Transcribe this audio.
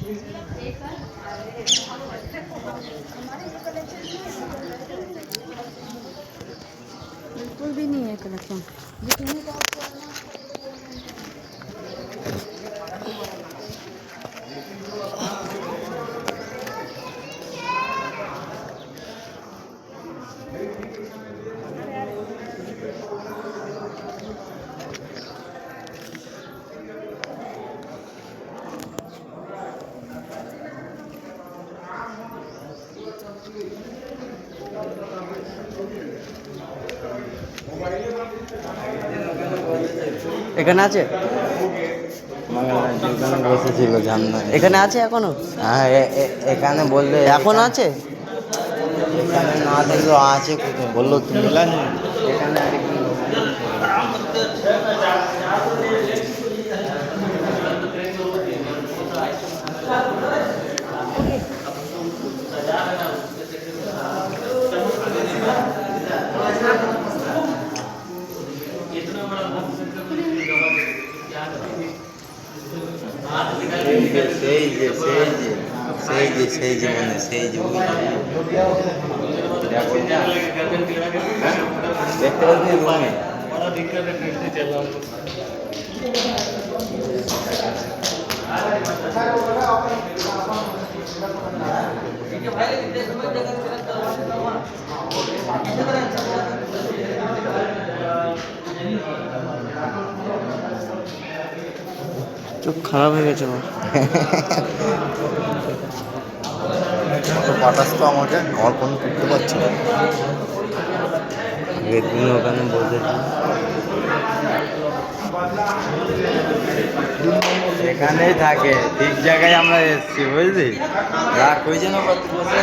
बिल्कुल भी नहीं है कलेक्शन। এখানে আছে, এখানে বসেছিল জানলা, এখানে আছে এখনো? হ্যাঁ এখানে বললে এখন আছে? এখানে না থাকলেও আছে কোথায় বললো তুমি এখানে আরেকজন সেই জীবনে দেখতে পাচ্ছি রুমে চোখ খারাপ হয়ে গেছে আমার। পাঠাস তো আমাকে, আমার ফোন করতে পারছি না। তুমি ওখানে বলতে এখানেই থাকে, ঠিক জায়গায় আমরা এসেছি বুঝলি। রাগ হয়েছে না কত বসে